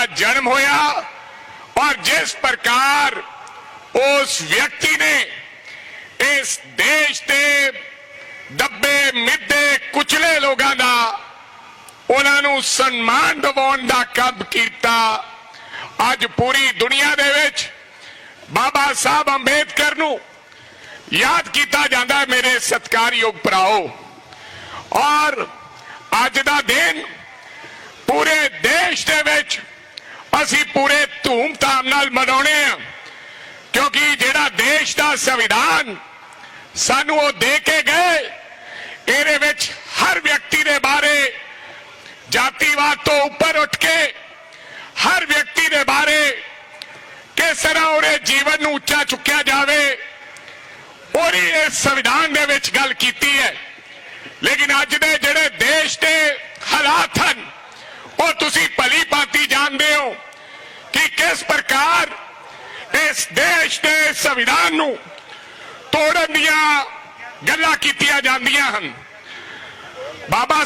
का जन्म होया और जिस प्रकार उस व्यक्ति ने इस देश के दबे मिद्धे कुचले लोगों का उन्होंने सम्मान दिवाउण दा काम कीता। अज पूरी दुनिया दे विच बाबा साहब अंबेडकर नूं याद किया जाता है मेरे सत्कारयोग भराओ। और अज दा दिन पूरे देश दे विच असीं पूरे धूमधाम नाल मनाउणे आ, क्योंकि जिहड़ा देश दा संविधान सानू वो दे के गए, इहदे विच हर व्यक्ति दे बारे जातिवाद तो ऊपर उठ के हर व्यक्ति दे बारे किस तरह उहदे जीवन नूं उच्चा चुक्या जावे और इस संविधान दे विच गल कीती है। लेकिन अज दे जिहड़े देश के हालात हन वो तुसीं भली भांति जानदे हो कि किस प्रकार इस देश के संविधान नूं तोड़न दियां गल्लां कीतियां जांदियां हन। बाबा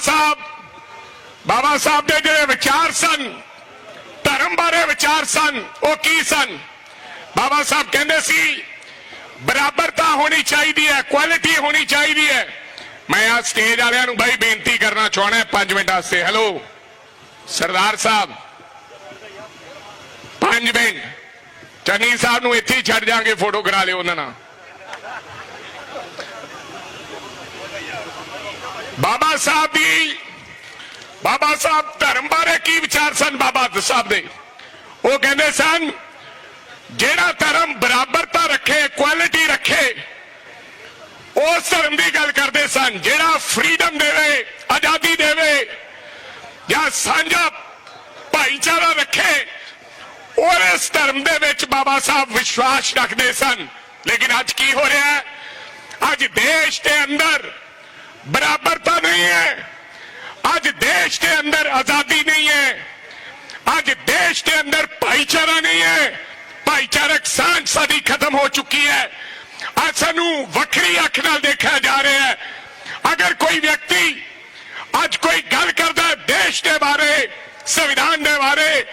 साहब दे जिहड़े विचार सन, धर्म बारे विचार सन, वो की सन? बाबा साहब कहंदे सी बराबरता होनी चाहिए है, क्वालिटी होनी चाहिए है। मैं आज स्टेज वालियां नूं भाई बेनती करना चाहना है 5 मिनट वास्ते। हेलो सरदार साहब 5 मिनट, चन्नी साहब नूं इत्थे ही छड्ड जांगे, फोटो करा लिओ उन्हां नाल। बाबा साहब धर्म बारे की विचार सन? बाबा साहब दे वो कहंदे सन जेड़ा धर्म बराबरता रखे, क्वालिटी रखे, उस धर्म की गल करते सन। जेड़ा फ्रीडम देवे, आजादी देवे या साझा भाईचारा रखे, और इस धर्म दे विच बाबा साहब विश्वास रखते सन। लेकिन अज की हो रहा है? अज देश के अंदर बराबरता नहीं है, आज देश के अंदर आजादी नहीं है, आज देश के अंदर भाईचारा नहीं है, भाईचारक सांझ साडी खत्म हो चुकी है। आज सानू वखरी अख नाल देखा जा रहा है। अगर कोई व्यक्ति आज कोई गल करता है देश के बारे, संविधान के बारे,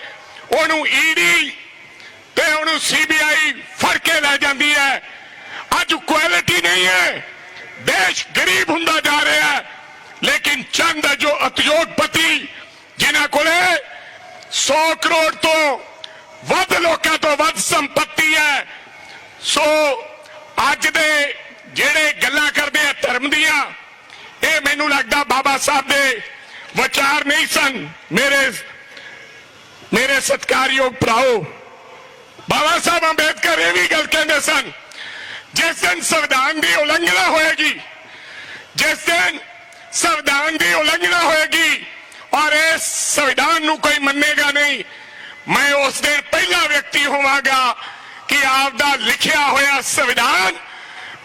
उन्होंने ईडी ते उन्होंने सीबीआई फड़ के लै जाती है। आज क्वालिटी नहीं है, देश गरीब हुंदा जा रहा है। लेकिन चंद जो उद्योगपति जिन्हां कोले 100 करोड़ तो वध लोकां तो वध संपत्ति है, सो अज दे जेड़े गल्लां करदे आ धर्म दियां, ये मैनूं लगदा बाबा साहब दे विचार नहीं सन। मेरे सत्कारयोग भराओ, बाबा साहब अंबेडकर ये भी गल कहंदे सन जिस दिन संविधान की उलंघना होएगी, जिस दिन संविधान की उलंघना होएगी और इस संविधान नूं कोई मन्नेगा नहीं, मैं उस दिन पहला व्यक्ति होवांगा कि आपदा लिखिया होया संविधान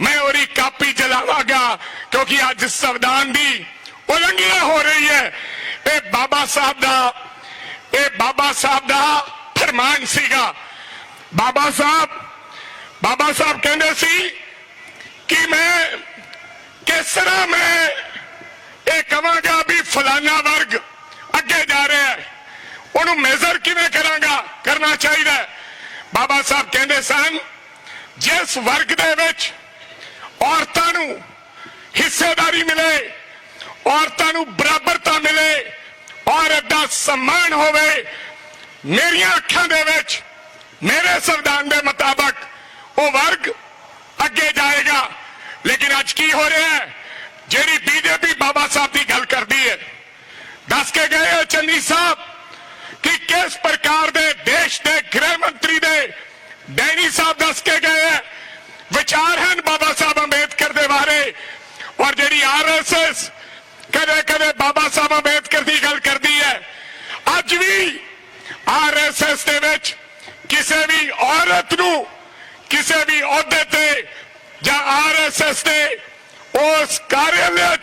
मैं उहदी कापी जलावांगा, क्योंकि अज संविधान की उलंघना हो रही है। ये बाबा साहब दा फरमान सीगा। बाबा साहब कहंदे सी कि मैं किस तरह मैं ये कहांगा भी फलाना वर्ग अगे जा रहा है, उन्होंने मेजर किवें करांगा, करना चाहिए। बाबा साहब कहंदे सन जिस वर्ग दे विच औरतां नूं हिस्सेदारी मिले, औरतां नूं बराबरता मिले, औरत दा सम्मान होवे, मेरियां अखां दे विच मेरे संविधान के मुताबिक वो वर्ग अगे जाएगा। लेकिन अज की हो रहा है? जेड़ी बीजेपी बाबा साहब की गल करती है, दस के गए चन्नी साहब कि किस प्रकार दे देश के गृह मंत्री दे डैनी साहब दस के गए विचार हैं बाबा साहब अंबेडकर के बारे। और जेड़ी RSS कदे कदे बाबा साहब अंबेडकर की गल करती है, अज भी RSS दे विच किसी भी औरत नूं किसी भी अहुदे ते जां RSS दे उस कार्यालय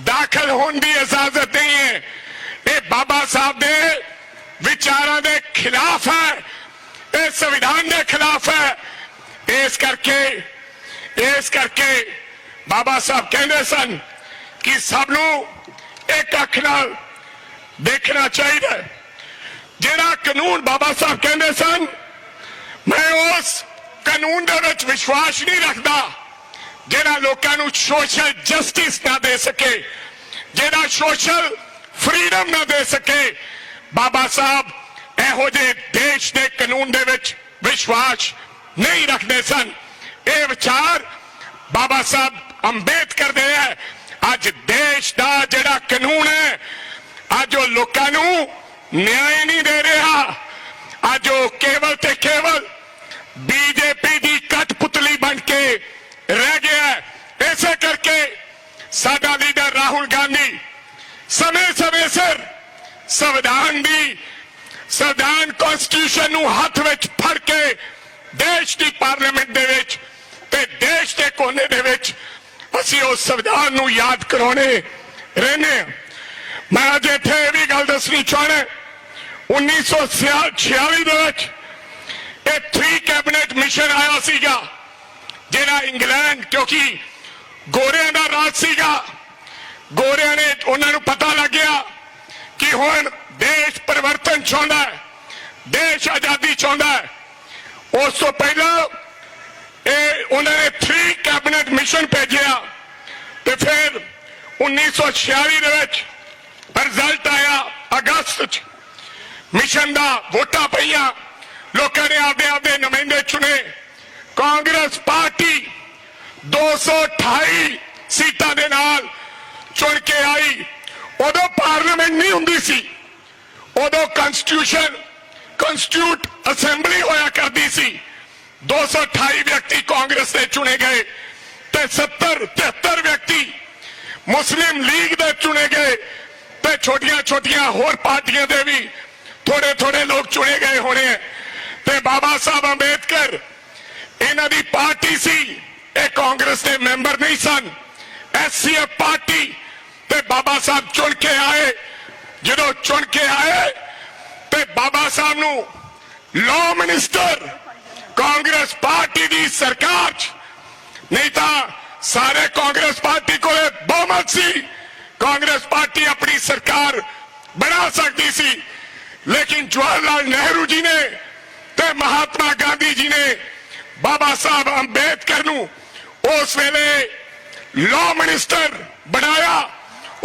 दाखिल होने की इजाजत नहीं है। ये बाबा साहब के विचारों के खिलाफ है, ये संविधान के खिलाफ है। इस करके बाबा साहब कहते सन कि सबनों एक अख नाल देखना चाहिए। ਜਿਹੜਾ ਕਾਨੂੰਨ ਬਾਬਾ ਸਾਹਿਬ ਕਹਿੰਦੇ ਸਨ, ਮੈਂ ਉਸ ਕਾਨੂੰਨ ਦੇ ਵਿੱਚ ਵਿਸ਼ਵਾਸ ਨਹੀਂ ਰੱਖਦਾ ਜਿਹੜਾ ਲੋਕਾਂ ਨੂੰ ਸੋਸ਼ਲ ਜਸਟਿਸ ਨਾ ਦੇ ਸਕੇ, ਜਿਹੜਾ ਸੋਸ਼ਲ ਫਰੀडम ਨਾ ਦੇ ਸਕੇ। ਬਾਬਾ ਸਾਹਿਬ ਇਹੋ ਜਿਹੇ ਦੇਸ਼ ਦੇ ਕਾਨੂੰਨ ਦੇ ਵਿੱਚ ਵਿਸ਼ਵਾਸ ਨਹੀਂ ਰੱਖਦੇ ਸਨ। ਇਹ ਵਿਚਾਰ ਬਾਬਾ ਸਾਹਿਬ ਅੰਬੇਦਕਰ ਦੇ ਹੈ। ਅੱਜ ਦੇਸ਼ ਦਾ ਜਿਹੜਾ ਕਾਨੂੰਨ ਹੈ, ਅੱਜ ਉਹ ਲੋਕਾਂ ਨੂੰ ਨਿਆਂ ਨਹੀਂ ਦੇ ਰਿਹਾ। ਅੱਜ ਉਹ ਕੇਵਲ ਤੇ ਕੇਵਲ बीजेपी ਦੀ कठपुतली बन के रह गया है। इसे करके साडा लीडर राहुल गांधी समय समय सिर संविधान कॉन्स्टिट्यूशन नूं हथ विच फड़ के देश की पार्लीमेंट दे विच ते देश के कोने दे विच असीं उस संविधान नूं याद कराउने रहने। मैं अज इत्थे भी गल दसनी चाहना, 1946 दे विच 3 कैबिनेट मिशन आया सीगा, जिहड़ा इंग्लैंड, क्योंकि गोरियां दा राज सीगा, गोरियां ने उन्हां नूं पता लग गया कि हुण देश परिवर्तन चाहुंदा है, देश आजादी चाहुंदा है। उस तो पहला उन्होंने 3 कैबिनेट मिशन भेजिया ते फिर 1946 दे विच रिजल्ट आया अगस्त च। मिशन दा वोटां पईयां, लोगों ने आपदे आपदे नुमाइंदे चुने। कांग्रेस पार्टी 228 सीटां दे नाल चुन के आई। उदों पार्लीमेंट नहीं हुंदी सी, उदों कंस्टिट्यूट असेंबली होया करदी सी। 228 व्यक्ति कांग्रेस के चुने गए ते 70-73 व्यक्ति मुस्लिम लीग दे चुने गए ते छोटियां छोटियां होर पार्टियां दे भी थोड़े थोड़े लोग चुने गए होने। ते बाबा साहब अंबेडकर इन्हां दी पार्टी सी, ये कांग्रेस के मैंबर नहीं सन। SCF पार्टी ते बाबा साहब चुन के आए। जो चुन के आए ते बाबा साहब नूं लॉ मिनिस्टर कांग्रेस पार्टी की सरकार, नहीं तो सारे कांग्रेस पार्टी को बहुमत सी, कांग्रेस पार्टी अपनी सरकार बना सकती सी। लेकिन जवाहरलाल नेहरू जी ने ते महात्मा गांधी जी ने बाबा साहब अंबेडकर नूं उस वेले लॉ मिनिस्टर बनाया।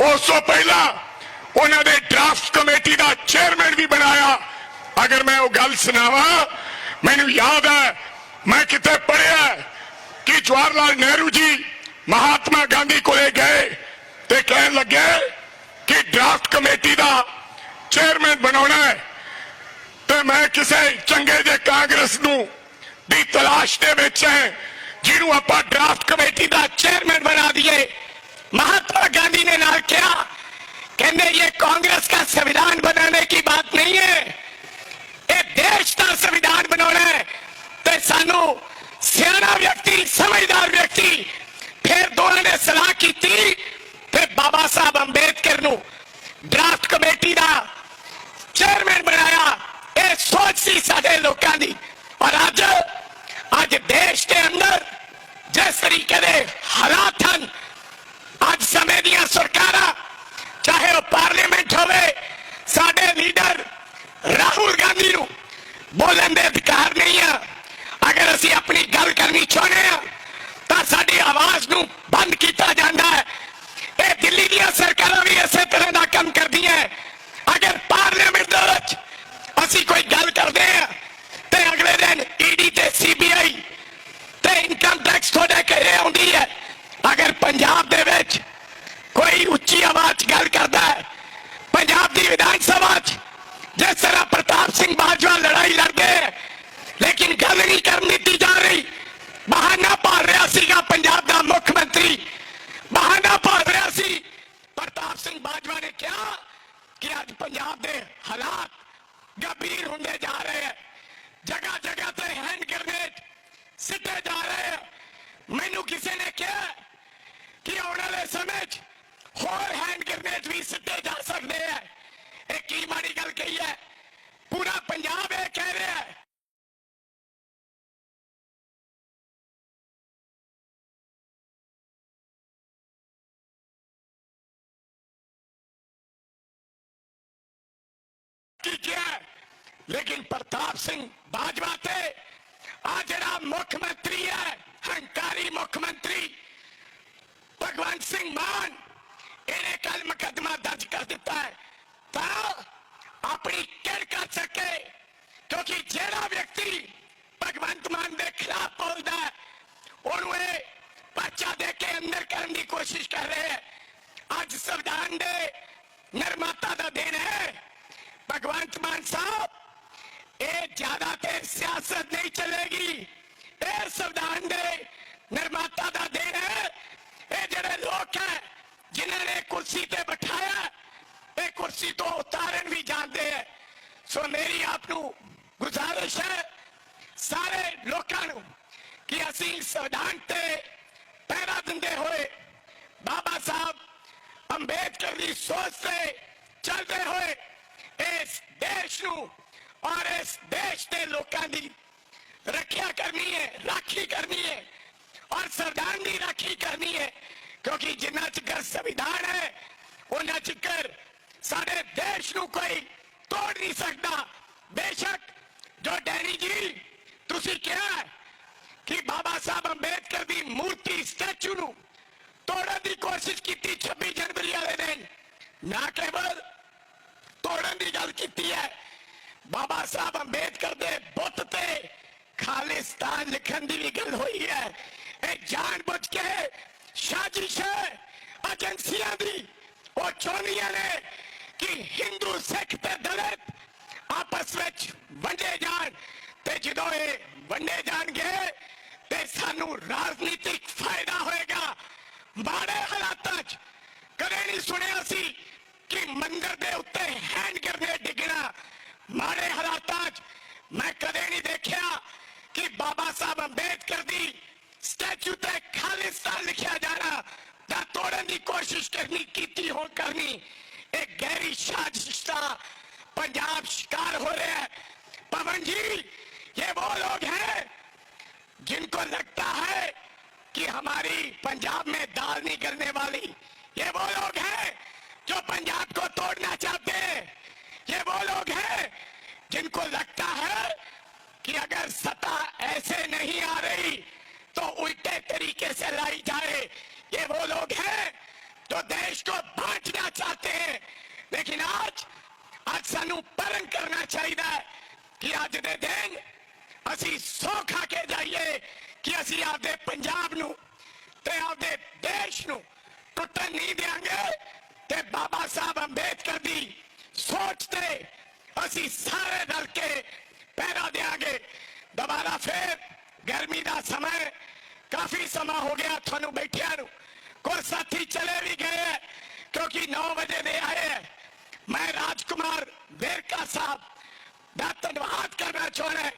उस तो पहला उन्होंने ड्राफ्ट कमेटी का चेयरमैन भी बनाया। अगर मैं वो गल सुनावा, मैनू याद है मैं किते पढ़िया कि जवाहरलाल नेहरू जी महात्मा गांधी को गए ते कहन लगे कि ड्राफ्ट कमेटी का चेयरमैन बनाना है। तो मैं किसी चंगे जे कांग्रेस नूं दी तलाश दे विच है जिन्हों आपां ड्राफ्ट कमेटी का चेयरमैन बना दिए। महात्मा गांधी ने नाल क्या कहने, ये कांग्रेस का संविधान बनाने की बात नहीं है, ये देश का संविधान बनाना है। तो सानू सियाना व्यक्ति, समझदार व्यक्ति, फिर दोनों ने सलाह की थी, फिर बाबा साहब अंबेडकर नूं ड्राफ्ट कमेटी का चेयरमैन बनाया। ये सोच सी साडे लोकां दी। और अज देश के अंदर जिस तरीके दे हालात हैं, अज समय दियां सरकारां, चाहे वह पार्लीमेंट होवे, साडे लीडर राहुल गांधी नूं बोलण दे अधिकार नहीं है। अगर असीं अपनी गल करनी चाहते हैं तो साडी आवाज नूं बंद किया जाता है। ये दिल्ली दी सरकारां भी इसे तरह का काम करदियां हैं। अगर पार्लीमेंट दे विच असीं कोई गल करते हैं तो अगले दिन ईडी ते CBI ते इनकम टैक्स थोड़े घरे आउंदी है। अगर पंजाब दे विच कोई उच्ची आवाज गल करता है, पंजाब की विधान सभा जिस तरह प्रताप सिंह बाजवा लड़ाई लड़ गए, लेकिन गल नहीं करनी दी जा रही। बहाना भाल रहा सीगा पंजाब का मुख्यमंत्री, बहाना भाल रहा सी। प्रताप सिंह बाजवा ने कहा कि आज पंजाब के हालात गंभीर होंगे जा रहे हैं, जगह जगह से हैंड ग्रेनेड सिटे जा रहे हैं। मैनू किसी ने कहा कि आने वाले समय होर हैंड ग्रेनेड भी सिटे जा सकते हैं। एक की माड़ी गल कही है, पूरा पंजाब ये कह रहा है। क्या लेकिन प्रताप सिंह बाजवा ते आ जड़ा मुख्यमंत्री है, हंकारी मुख्यमंत्री भगवंत सिंह मान, इन्हें कल मुकदमा दर्ज कर दिता है तो अपनी किड़ कर सके, क्योंकि जेड़ा व्यक्ति भगवंत मान के खिलाफ बोलता है उन्हें पर्चा दे के अंदर करने की कोशिश कर रहे हैं। आज संविधान दे निर्माता का दिन है। भगवंत मान साहब, ये ज्यादा देर सियासत नहीं चलेगी। ये संविधान दे निर्माता का दिन है। ये जड़े लोग हैं जिन्होंने कुर्सी पे बिठाया, ये कुर्सी तो उतारन भी जानते हैं। सो मेरी आपको गुजारिश है सारे लोगों कि असी संविधान ते पहरा दिंदे हुए बाबा साहब अंबेडकर की सोच से चलते हुए इस देश नू और इस देश के लोगों की रक्षा करनी है, राखी करनी है और संविधान की राखी करनी है, क्योंकि जिन्ना चिकर संविधान है उन्ना चिकर सारे देश नू कोई तोड़ नहीं सकता। बेशक जो डैनी जी तुसी क्या है कि बाबा साहब अंबेडकर की मूर्ति स्टैचू नू तोड़न की कोशिश की 26 जनवरी वाले दिन, ना केवल तोड़न की गल की है, बाबा साहब अंबेडकर के बुत ते खालिस्तान लिखन की भी गल हुई है। एक जानबूझ के साजिश है एजेंसियां दी, वो चाहदियां ने कि हिंदू सिख ते दलित आपस में वंडे जान, ते जो ये वंडे जाएंगे ते सानू राजनीतिक फायदा होएगा। माड़े हालात कदे नहीं सुनिया सी कि मंदिर के उत्ते हैंड ग्रेनेड डिगना। माड़े हालात मैं कदे नहीं देखा कि बाबा साहब अंबेडकर की स्टैचू ते खालिस्तान लिखा जाना या तोड़न की कोशिश करनी एक गहरी साजिश का पंजाब शिकार हो रहे हैं। पवन जी, ये वो लोग हैं जिनको लगता है कि हमारी पंजाब में दाल नहीं करने वाली। ये वो लोग हैं जो पंजाब को तोड़ना चाहते हैं। ये वो लोग हैं जिनको लगता है कि अगर सत्ता ऐसे नहीं आ रही तो उल्टे तरीके से लाई जाए। ये वो लोग हैं जो देश को बांटना चाहते हैं। लेकिन आज सानू परन करना चाहिए कि आज दे दिन असी सौ खा के जाइए कि असी आपदे पंजाब नू ते आपदे देश नू टुटन नहीं देंगे। ते बाबा साहब अंबेडकर की सोच ते असी सारे दल के पहरा देंगे। दोबारा फिर गर्मी का समय, काफी समय हो गया थानू बैठिया नू, कुछ साथी चले भी गए क्योंकि 9 बजे दे आए हैं। मैं राजकुमार वेरका साहब का धन्यवाद करना चाहना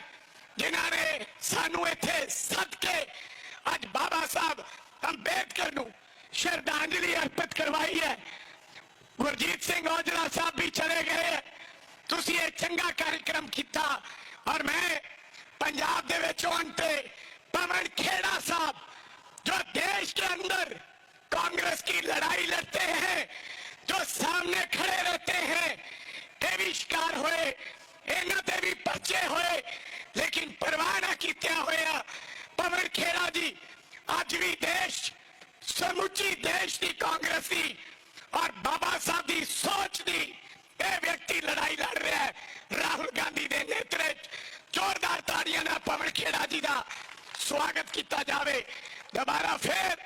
जिन्होंने सानू इत्थे सद के आज बाबा साहब अंबेडकर नू श्रद्धांजलि अर्पित करवाई है। गुरजीत सिंह औजला साहब भी चले गए। तुसी ये चंगा कार्यक्रम किया और मैं पंजाब दे विच आउण ते पवन खेड़ा साहब जो देश के अंदर कांग्रेस की लड़ाई लड़ते हैं, जो सामने खड़े रहते हैं, ये भी शिकार हुए, इन्हां ते भी पर्चे हुए, लेकिन परवाह ना कीतिया होया। पवन खेड़ा जी अज भी देश समुची देश की कांग्रेस की और बाबा साहब की सोच की यह व्यक्ति लड़ाई लड़ रहा है। राहुल गांधी के नेतृत्व जोरदार ताड़ियां ना पवन खेड़ा जी का स्वागत किया जाए। दोबारा फिर